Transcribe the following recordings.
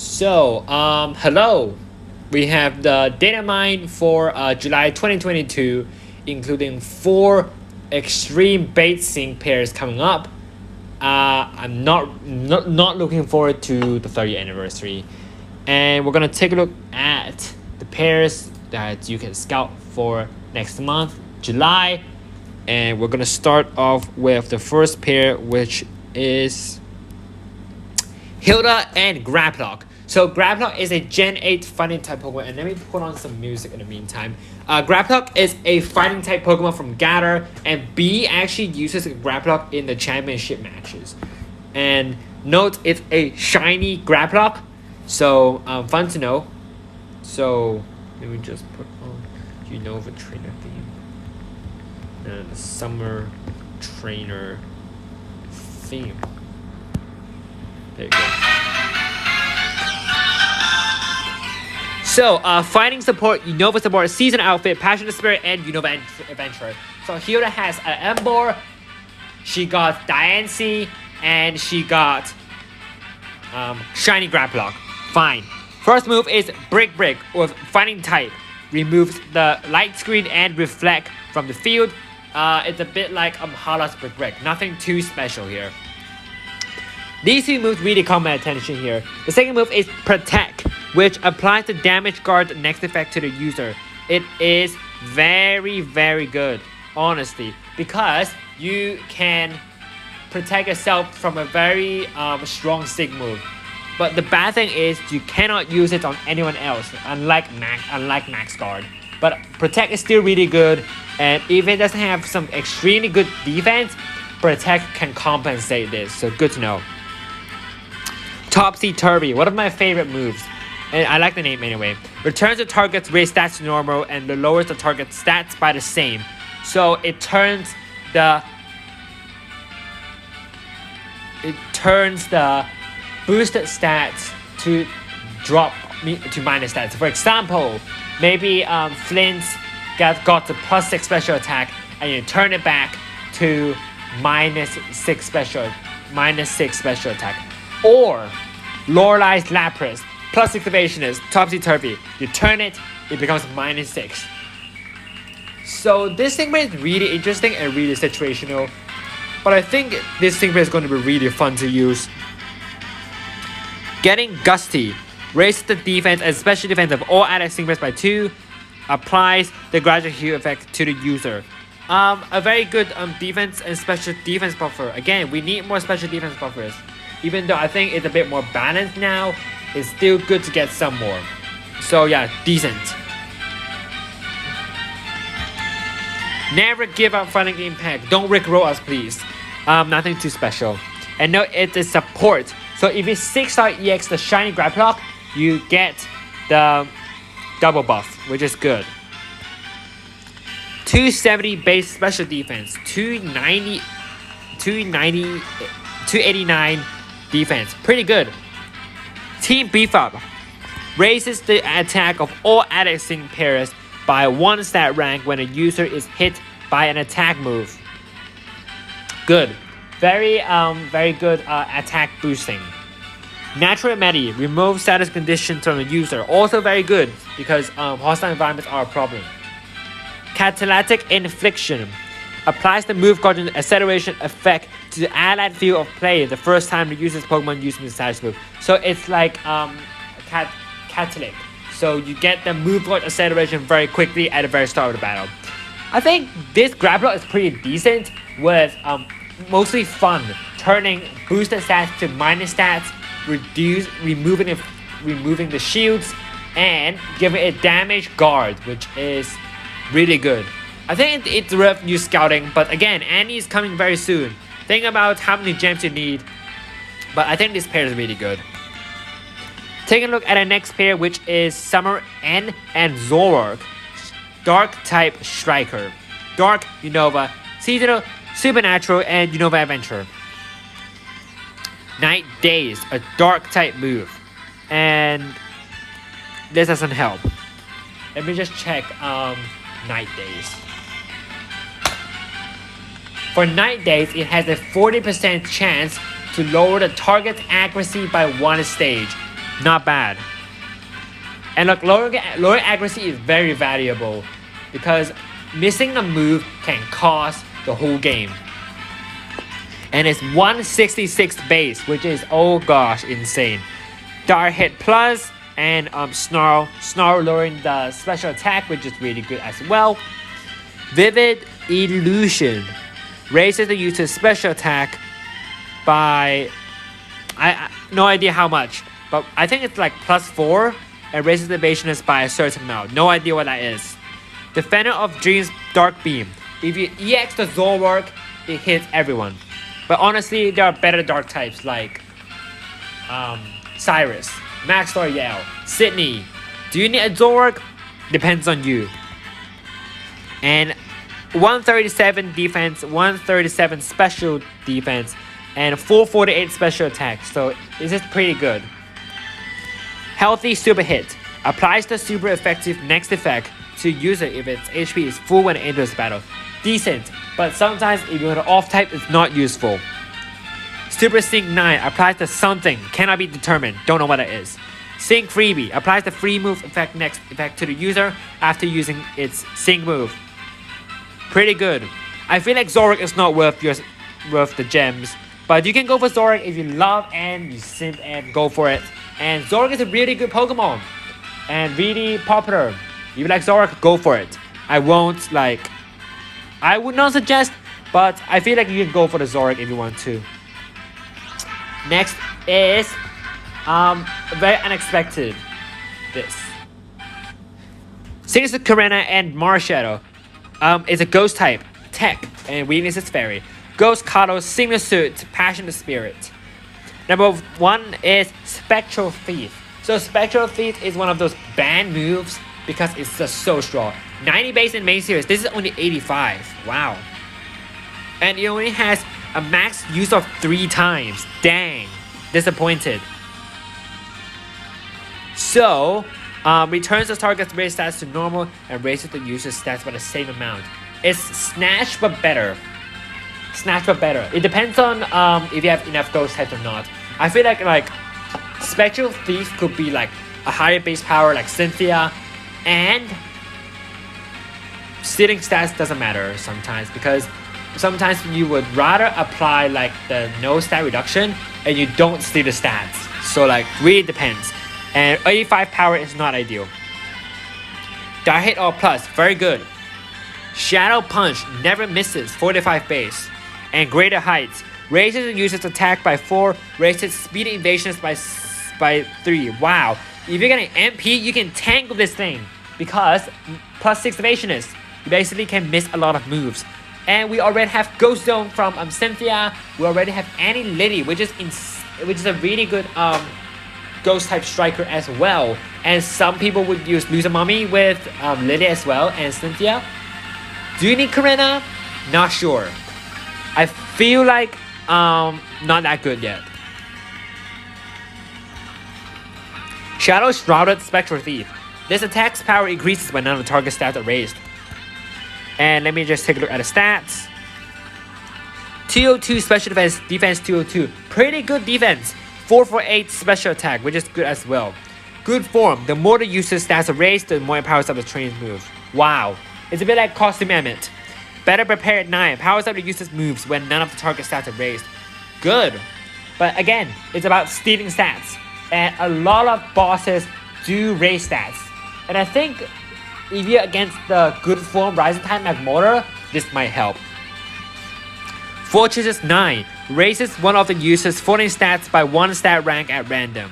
Hello. We have the Datamine for July 2022, including 4 extreme bait sync pairs coming up. I'm not looking forward to the 30th anniversary, and we're gonna take a look at the pairs that you can scout for next month, July, and we're gonna start off with the first pair, which is Hilda and Graplock. So Graplock is a Gen 8 fighting type Pokemon, and let me put on some music in the meantime. Graplock is a fighting type Pokemon from Gator, and B actually uses Graplock in the championship matches. And note, it's a shiny Graplock, so fun to know. So let me just put on Unova Trainer theme. And the Summer Trainer theme. There you go. So, fighting support, Unova support, season outfit, passionate spirit, and Unova adventure. So Hilda has an Emboar, she got Diancie, and she got shiny Graplock. Fine. First move is Brick with fighting type. Removes the light screen and reflect from the field. It's a bit like Hala's Brick. Nothing too special here. These 2 moves really caught my attention here. The second move is Protect, which applies the damage guard next effect to the user. It is very, very good, honestly, because you can protect yourself from a very strong Sig move. But the bad thing is you cannot use it on anyone else, unlike Max Guard. But Protect is still really good, and even it doesn't have some extremely good defense, Protect can compensate this, so good to know. Topsy-Turvy, one of my favorite moves, and I like the name anyway. Returns the target's raise stats to normal and lowers the target's stats by the same. So it turns the boosted stats to drop to minus stats. For example, maybe Flint got the +6 special attack, and you turn it back to -6 special attack. Or Lorelei's Lapras, +6 evasionist, Topsy-Turvy. You turn it, it becomes -6. So this thing is really interesting and really situational. But I think this thing is going to be really fun to use. Getting Gusty. Raises the defense and special defense of all allied Stingrays by 2. Applies the gradual heal effect to the user. A very good defense and special defense buffer. Again, we need more special defense buffers. Even though I think it's a bit more balanced now, it's still good to get some more. So yeah, decent. Never give up fighting impact. Don't rickroll us, please. Nothing too special. And no, it's a support. So if you 6-star EX the shiny Graplock, you get the double buff, which is good. 270 base special defense, 289 defense, pretty good. Team Beef Up raises the attack of all adding pairs by 1 stat rank when a user is hit by an attack move. Good, very good attack boosting. Natural Remedy removes status conditions from the user, also very good because hostile environments are a problem. Catalytic Infliction applies the move guard acceleration effect to the allied field of play the first time the user's Pokemon using the status move. So it's like catalytic. So you get the move guard acceleration very quickly at the very start of the battle. I think this Graplock is pretty decent with mostly fun, turning boosted stats to minus stats, removing the shields, and giving it damage guard, which is really good. I think it's worth you scouting, but again, Annie is coming very soon. Think about how many gems you need, but I think this pair is really good. Take a look at the next pair, which is Summer N and Zoroark. Dark type Striker. Dark, Unova, Seasonal, Supernatural, and Unova Adventure. Night Days, a dark type move. And this doesn't help. Let me just check Night Days. For Night Days, it has a 40% chance to lower the target's accuracy by 1 stage. Not bad. And look, lowering accuracy is very valuable because missing a move can cost the whole game. And it's 166 base, which is, oh gosh, insane. Dark Hit Plus and Snarl lowering the special attack, which is really good as well. Vivid Illusion raises the user's special attack by no idea how much, but I think it's like +4 and raises the evasionist by a certain amount. No idea what that is. Defender of Dreams Dark Beam. If you EX the Zoroark, it hits everyone. But honestly, there are better dark types like Cyrus, Max L'Oreal, Sydney. Do you need a Zoroark? Depends on you. And 137 defense, 137 special defense, and 448 special attack. So this is pretty good. Healthy Super Hit. Applies the super effective next effect to user if its HP is full when it enters battle. Decent, but sometimes if you're an off type, it's not useful. Super Sync 9 applies to something, cannot be determined, don't know what it is. Sync Freebie applies the free move effect next effect to the user after using its sync move. Pretty good. I feel like Zoroark is not worth the gems, but you can go for Zoroark if you love and you simp and go for it. And Zoroark is a really good Pokemon and really popular. If you like Zoroark, go for it. I would not suggest, but I feel like you can go for the Zoroark if you want to. Next is very unexpected. This Signature Karena and Marshadow. It's a ghost type, tech, and weakness is fairy. Ghost Kalos, Signature Passionate Spirit. Number 1 is Spectral Thief. So Spectral Thief is one of those banned moves because it's just so strong. 90 base in main series. This is only 85. Wow. And it only has a max use of 3 times. Dang. Disappointed. So, returns the target's raise stats to normal and raises the user's stats by the same amount. It's Snatch but better. Snatch but better. It depends on if you have enough ghost types or not. I feel like Spectral Thief could be like a higher base power like Cynthia, and stealing stats doesn't matter sometimes because sometimes you would rather apply like the no stat reduction and you don't steal the stats. So like really depends. And 85 power is not ideal. Dark Hit All Plus, very good. Shadow Punch never misses, 45 base. And Greater Heights raises the user's attack by 4, raises speed and evasions by 3. Wow. If you're getting MP, you can tank with this thing because +6 evasionist. You basically can miss a lot of moves. And we already have Ghost Zone from Cynthia. We already have Annie Liddy, which is a really good ghost type striker as well. And some people would use Loser Mommy with Liddy as well and Cynthia. Do you need Karena? Not sure. I feel like not that good yet. Shadow Shrouded Spectral Thief. This attack's power increases when none of the target stats are raised. And let me just take a look at the stats. 202 special defense 202. Pretty good defense. 448 special attack, which is good as well. Good form. The more the user's stats are raised, the more it powers up the train's move. Wow. It's a bit like Costume Emmett. Better Prepared 9. Powers up the user's moves when none of the target stats are raised. Good. But again, it's about stealing stats. And a lot of bosses do raise stats. And I think if you're against the good form Rising Tide Magmortar, this might help. Fortresses 9 raises one of the user's 14 stats by 1 stat rank at random.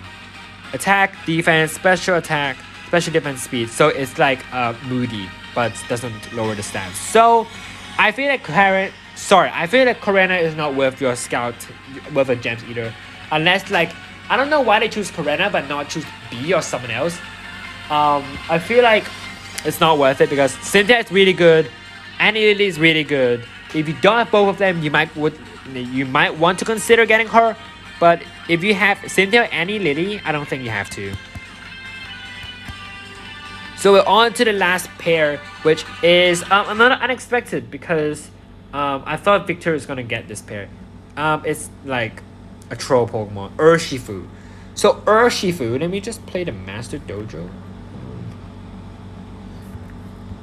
Attack, defense, special defense speed. So it's like Moody, but doesn't lower the stats. So I feel like Karena is not worth your worth a gems either. Unless like, I don't know why they choose Karena but not choose B or someone else. I feel like it's not worth it because Cynthia is really good, Annie Lily is really good. If you don't have both of them, you might want to consider getting her. But if you have Cynthia or Annie Lily, I don't think you have to. So we're on to the last pair, which is another unexpected because I thought Victor was gonna get this pair. It's like a troll Pokemon, Urshifu. So Urshifu, let me just play the Master Dojo.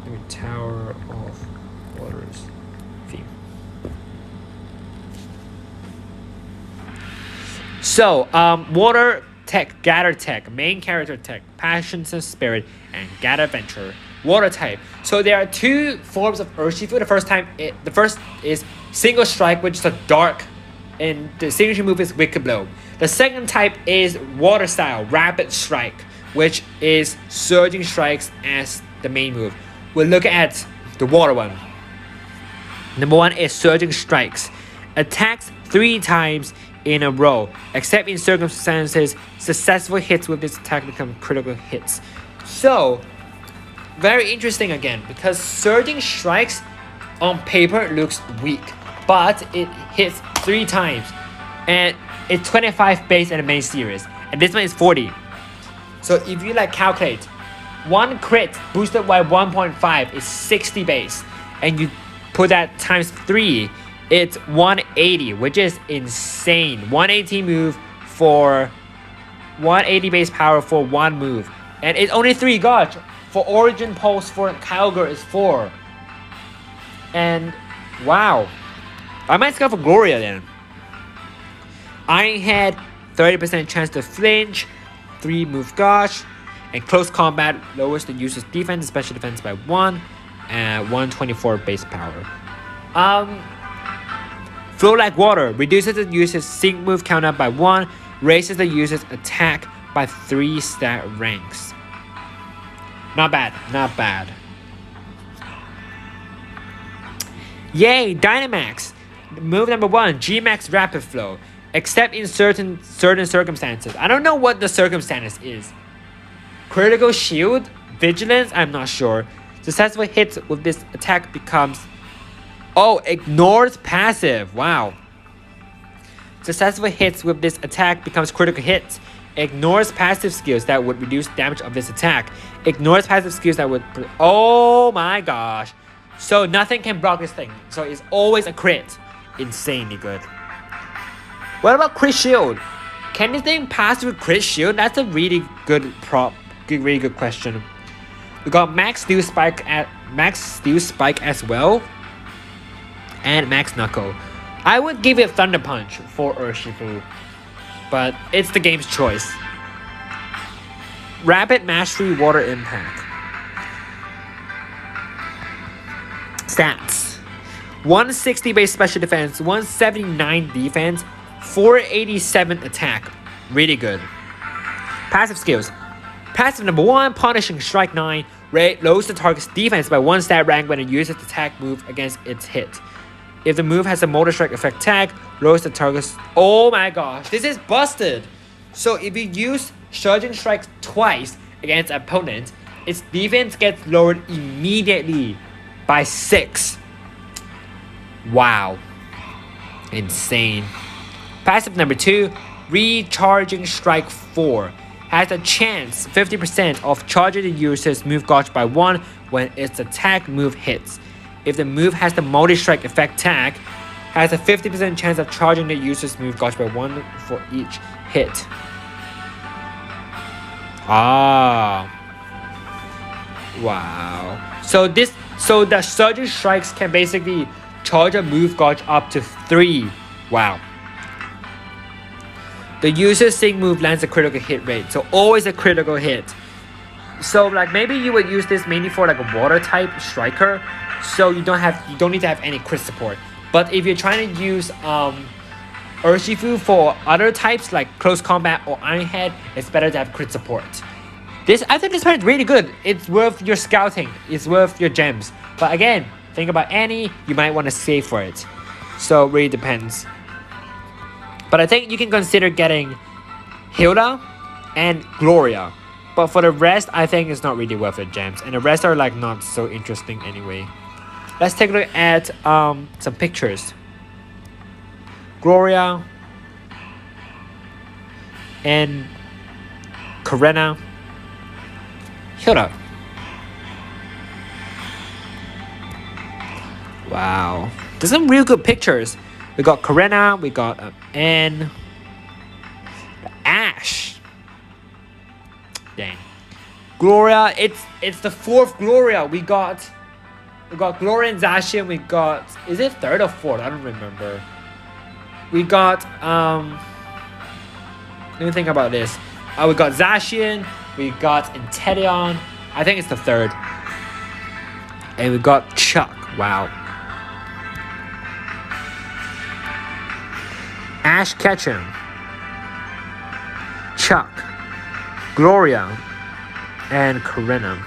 Let me Tower of Waters theme. So Water Tech, Gather Tech, main character tech, Passions and Spirit, and Gather Adventure. Water type. So there are two forms of Urshifu. The first is Single Strike, which is a dark, and the signature move is Wicked Blow. The second type is Water style, Rapid Strike, which is Surging Strikes as the main move. We'll look at the water one. Number 1 is Surging Strikes. Attacks 3 times in a row, except in circumstances successful hits with this attack become critical hits. So very interesting again, because Surging Strikes on paper looks weak, but it hits 3 times, and it's 25 base in the main series, and this one is 40. So if you like calculate, 1 crit boosted by 1.5 is 60 base, and you put that times 3, it's 180, which is insane. 180 move for 180 base power for 1 move, and it's only 3 gauge. For Origin Pulse for Kyogre is 4. And wow, I might go for Gloria then. Iron Head, 30% chance to flinch, 3 move gauge, and close combat lowers the user's defense, special defense by 1, and 124 base power. Flow Like Water reduces the user's sync move counter by 1, raises the user's attack by 3 stat ranks. Not bad, not bad. Yay, Dynamax. Move number 1, G-Max Rapid Flow. Except in certain circumstances. I don't know what the circumstance is. Critical Shield, Vigilance, I'm not sure. Successful hits with this attack becomes... Oh, ignores passive. Wow. Successful hits with this attack becomes critical hits. Ignores passive skills that would reduce damage of this attack. Ignores passive skills that would... Oh my gosh. So nothing can block this thing. So it's always a crit. Insanely good. What about Crit Shield? Can this thing pass with Crit Shield? That's a really good really good question. We got Max Steel Spike as well. And Max Knuckle. I would give it Thunder Punch for Urshifu, but it's the game's choice. Rapid Mastery Water Impact. Stats. 160 base special defense, 179 defense, 487 attack. Really good. Passive skills. Passive number 1, Punishing Strike 9. Lowers the target's defense by 1 stat rank when it uses attack move against its hit. If the move has a Motor Strike effect tag, lowers the target's... Oh my gosh, this is busted! So if you use Surging Strikes twice against an opponent, its defense gets lowered immediately by 6. Wow. Insane. Passive number 2, Recharging Strike 4. Has a chance 50% of charging the user's move gauge by 1 when its attack move hits. If the move has the multi-strike effect tag, has a 50% chance of charging the user's move gauge by 1 for each hit. Ah. Wow. So the Surging Strikes can basically charge a move gauge up to 3. Wow. The user's sync move lands a critical hit rate, so always a critical hit. So like maybe you would use this mainly for like a water type striker, so you don't need to have any crit support. But if you're trying to use Urshifu for other types like close combat or Iron Head, it's better to have crit support. I think this part is really good. It's worth your scouting. It's worth your gems. But again, think about Annie, you might want to save for it. So it really depends. But I think you can consider getting Hilda and Gloria. But for the rest, I think it's not really worth it, gems. And the rest are like not so interesting anyway. Let's take a look at some pictures. Gloria and Karena. Hilda. Wow. There's some real good pictures. We got Karena, we got Anne, Ash. Dang. Gloria, it's the 4th Gloria. We got Gloria and Zacian. We got, is it 3rd or 4th? I don't remember. We got let me think about this. We got Zacian. We got Inteleon. I think it's the 3rd. And we got Chuck. Wow. Ash Ketchum. Chuck. Gloria. And Karina.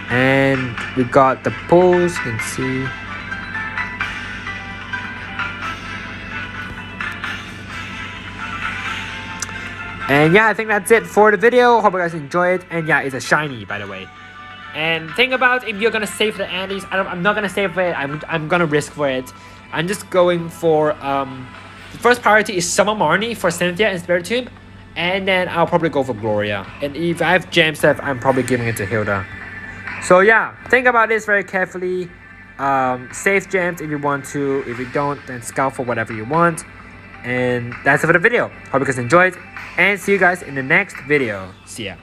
And we got the pulls. You can see. And yeah, I think that's it for the video. Hope you guys enjoyed. And yeah, it's a shiny, by the way. And think about if you're gonna save for the Andes. I'm not gonna save for it. I'm gonna risk for it. I'm just going for the first priority is Summon Marnie for Cynthia and Spiritomb, and then I'll probably go for Gloria. And if I have Gem Stuff, I'm probably giving it to Hilda. So yeah, think about this very carefully. Save gems if you want to. If you don't, then scout for whatever you want. And that's it for the video. Hope you guys enjoyed, and see you guys in the next video. See ya.